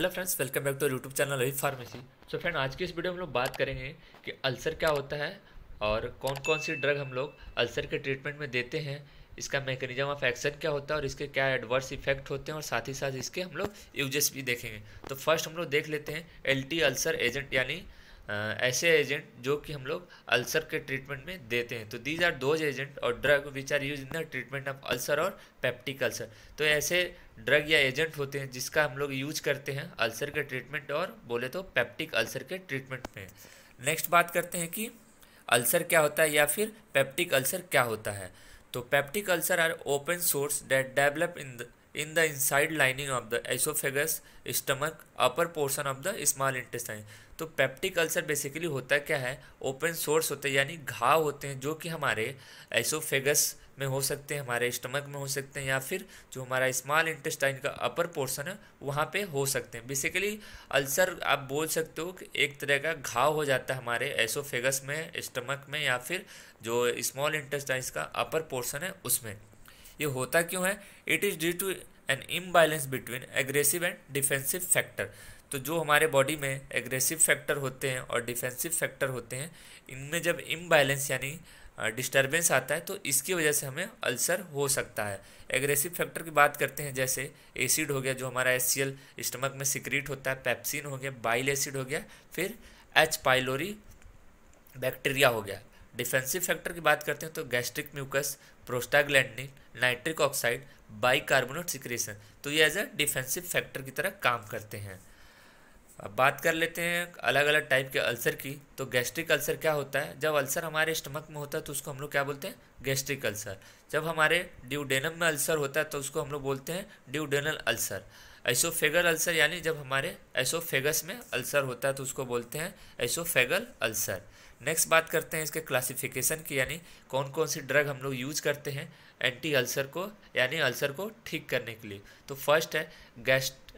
Hello friends, welcome back to YouTube channel Rahi Pharmacy. So friend, आज की इस video में हम लोग बात करेंगे कि अल्सर क्या होता है और कौन कौन सी ड्रग हम लोग अल्सर के ट्रीटमेंट में देते हैं, इसका मैकेनिज्म ऑफ एक्शन क्या होता है और इसके क्या एडवर्स इफेक्ट होते हैं, और साथ ही साथ इसके हम लोग यूजेस भी देखेंगे। तो फर्स्ट हम लोग देख लेते हैं एल्टी अल्सर एजेंट, यानी ऐसे एजेंट जो कि हम लोग अल्सर के ट्रीटमेंट में देते हैं। तो दीज आर दोज एजेंट और drug which are use in the treatment of ulcer और पेप्टिक अल्सर। तो ऐसे ड्रग या एजेंट होते हैं जिसका हम लोग यूज करते हैं अल्सर के ट्रीटमेंट और बोले तो पेप्टिक अल्सर के ट्रीटमेंट में। नेक्स्ट बात करते हैं कि अल्सर क्या होता है या फिर पेप्टिक अल्सर क्या होता है। तो peptic ulcer are open sores that develop in the inside lining of the oesophagus, stomach, upper portion of the small intestine. तो पेप्टिक अल्सर बेसिकली होता क्या है, ओपन सोर्स होते हैं, यानी घाव होते हैं जो कि हमारे एसोफेगस में हो सकते हैं, हमारे स्टमक में हो सकते हैं, या फिर जो हमारा स्मॉल इंटेस्टाइन का अपर पोर्शन है वहाँ पे हो सकते हैं। बेसिकली अल्सर आप बोल सकते हो कि एक तरह का घाव हो जाता है हमारे एसोफेगस में, स्टमक में, या फिर जो स्मॉल इंटेस्टाइन का अपर पोर्शन है उसमें। ये होता क्यों है? It is due to an imbalance between aggressive and defensive factor. तो जो हमारे बॉडी में एग्रेसिव फैक्टर होते हैं और डिफेंसिव फैक्टर होते हैं, इनमें जब इम्बैलेंस यानी डिस्टर्बेंस आता है तो इसकी वजह से हमें अल्सर हो सकता है। एग्रेसिव फैक्टर की बात करते हैं, जैसे एसिड हो गया जो हमारा HCl स्टमक में सिक्रीट होता है, पेप्सिन हो गया, बाइल एसिड हो गया, फिर H पाइलोरी बैक्टीरिया हो गया। डिफेंसिव फैक्टर की बात करते हैं तो gastric mucus, prostaglandin, nitric oxide, bicarbonate secretion. तो ये एज अ डिफेंसिव फैक्टर की तरह काम करते हैं। अब बात कर लेते हैं अलग अलग टाइप के अल्सर की। तो गैस्ट्रिक अल्सर क्या होता है? जब अल्सर हमारे स्टमक में होता है तो उसको हम लोग क्या बोलते हैं? Gastric ulcer. जब हमारे ड्यूडेनम में अल्सर होता है तो उसको हम लोग बोलते हैं ड्यूडेनल अल्सर। एसोफेगल अल्सर, यानी जब हमारे एसोफेगस में अल्सर होता है तो उसको बोलते हैं एसोफेगल अल्सर। नेक्स्ट बात करते हैं इसके क्लासिफिकेशन की, यानी कौन कौन सी ड्रग हम लोग यूज करते हैं एंटी अल्सर को, यानी अल्सर को ठीक करने के लिए। तो फर्स्ट है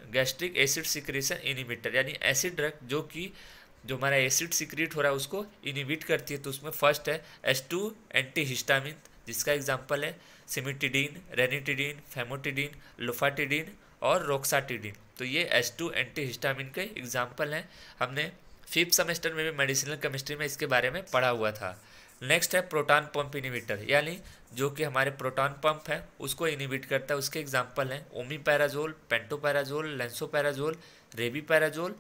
गैस्ट्रिक एसिड सिक्रेशन इनिबिटर, यानी एसिड ड्रग जो हमारा एसिड सिक्रीट हो रहा है उसको इनिबिट करती है। तो उसमें फर्स्ट है H2 एंटीहिस्टामिन, जिसका एग्जांपल है सिमिटिडीन, रेनिटिडीन, फेमोटिडीन, लोफाटिडीन और रोक्साटिडीन। तो ये H2 एंटीहिस्टामिन के एग्जांपल हैं। हमने 5th सेमेस्टर में भी मेडिसिनल केमिस्ट्री में इसके बारे में पढ़ा हुआ था। नेक्स्ट है प्रोटॉन पंप इनिबिटर, यानी जो कि हमारे प्रोटॉन पंप है उसको इनिबिट करता है। उसके एग्जांपल हैं ओमीपैराजोल, पेंटोपैराजोल, लेंसोपैराजोल, रेबीपैराजोल,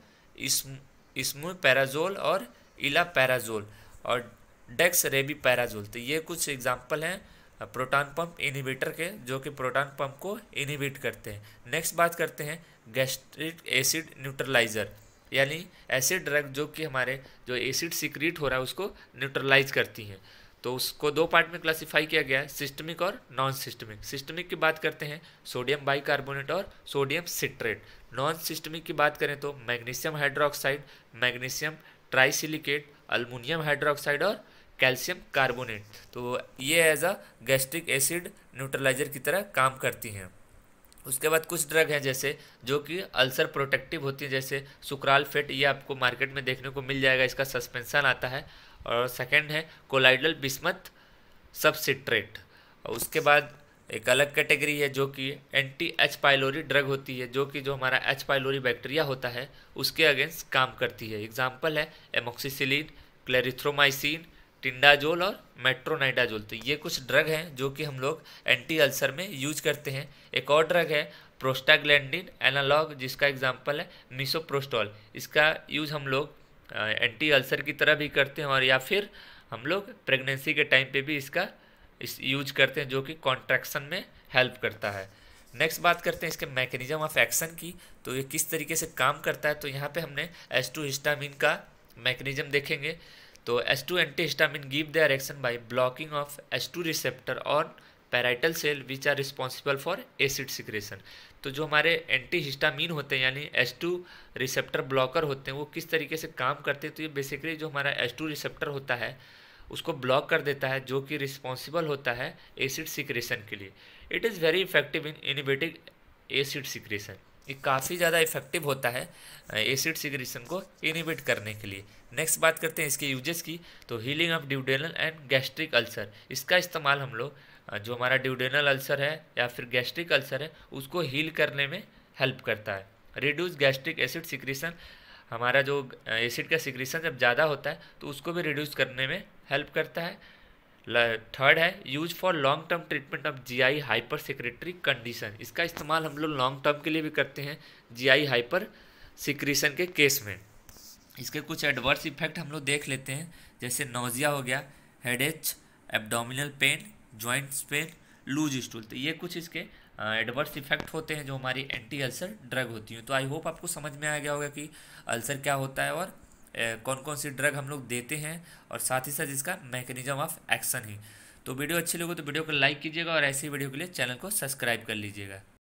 इस्मुपैराजोल और इलापैराजोल और डेक्स रेबीपैराजोल। तो ये कुछ एग्जांपल हैं प्रोटॉन पंप इनिबिटर के जो कि प्रोटॉन पंप को इनिबिट करते हैं। नेक्स्ट बात करते हैं गैस्ट्रिक एसिड न्यूट्रलाइजर, यानी एसिड ड्रग जो कि हमारे जो एसिड सिक्रीट हो रहा है उसको न्यूट्रलाइज करती हैं। तो उसको दो पार्ट में क्लासिफाई किया गया है, सिस्टमिक और नॉन सिस्टमिक। सिस्टमिक की बात करते हैं सोडियम बाइकार्बोनेट और सोडियम सिट्रेट। नॉन सिस्टमिक की बात करें तो magnesium hydroxide, magnesium trisilicate, aluminium hydroxide और कैल्शियम कार्बोनेट। तो ये as a gastric acid neutraliser की तरह काम करती हैं। उसके बाद कुछ ड्रग हैं जैसे जो कि अल्सर प्रोटेक्टिव होती है, जैसे सुक्रालफेट, ये आपको मार्केट में देखने को मिल जाएगा, इसका सस्पेंशन आता है। और सेकंड है कोलाइडल बिस्मथ सबसिट्रेट। और उसके बाद एक अलग कैटेगरी है जो कि एंटी H पाइलोरी ड्रग होती है, जो कि जो हमारा H पाइलोरी बैक्टीरिया होता है उसके अगेंस्ट काम करती है। एग्जाम्पल है एमोक्सिसिलिन, क्लेरिथ्रोमाइसिन, टिंडाजोल और मेट्रोनाइडाजोल। तो ये कुछ ड्रग हैं जो कि हम लोग एंटी अल्सर में यूज करते हैं। एक और ड्रग है प्रोस्टाग्लैंडिन एनालॉग, जिसका एग्जांपल है मिसोप्रोस्टॉल। इसका यूज हम लोग एंटी अल्सर की तरह भी करते हैं, और या फिर हम लोग प्रेगनेंसी के टाइम पे भी इसका यूज करते हैं, जो कि कॉन्ट्रैक्शन में हेल्प करता है। नेक्स्ट बात करते हैं इसके मैकेनिज्म ऑफ एक्शन की, तो ये किस तरीके से काम करता है। तो यहाँ पे हमने H2 हिस्टामिन का मैकेनिज्म देखेंगे। तो H2 antihistamine give their action by blocking of H2 receptor on parietal cell which are responsible for acid secretion. तो जो हमारे एंटीहिस्टामिन होते हैं यानी H2 रिसेप्टर ब्लॉकर होते हैं, वो किस तरीके से काम करते हैं। तो ये बेसिकली जो हमारा H2 रिसेप्टर होता है उसको ब्लॉक कर देता है, जो कि रिस्पॉन्सिबल होता है एसिड सिक्रेशन के लिए। It is very effective in inhibiting acid secretion. ये काफ़ी ज़्यादा इफेक्टिव होता है एसिड सिक्रेशन को इनिबिट करने के लिए। नेक्स्ट बात करते हैं इसके यूजेस की। तो healing of duodenal and gastric ulcer, इसका इस्तेमाल हम लोग जो हमारा ड्यूडेनल अल्सर है या फिर गैस्ट्रिक अल्सर है उसको हील करने में हेल्प करता है। रिड्यूस गैस्ट्रिक एसिड सिक्रीशन, हमारा जो एसिड का सिक्रीशन जब ज़्यादा होता है तो उसको भी रिड्यूस करने में हेल्प करता है। थर्ड है use for long term treatment of GI hypersecretory condition, इसका इस्तेमाल हम लोग लॉन्ग टर्म के लिए भी करते हैं जीआई हाइपर सिक्रीशन के केस में। इसके कुछ एडवर्स इफेक्ट हम लोग देख लेते हैं, जैसे नोजिया हो गया, headache, abdominal pain, joints pain, loose stool. तो ये कुछ इसके एडवर्स इफेक्ट होते हैं जो हमारी एंटी अल्सर ड्रग होती हैं। तो आई होप आपको समझ में आ गया होगा कि अल्सर क्या होता है और कौन कौन सी ड्रग हम लोग देते हैं और साथ ही साथ इसका मैकेनिज्म ऑफ एक्शन ही। तो वीडियो अच्छी लगे तो वीडियो को लाइक कीजिएगा और ऐसी वीडियो के लिए चैनल को सब्सक्राइब कर लीजिएगा।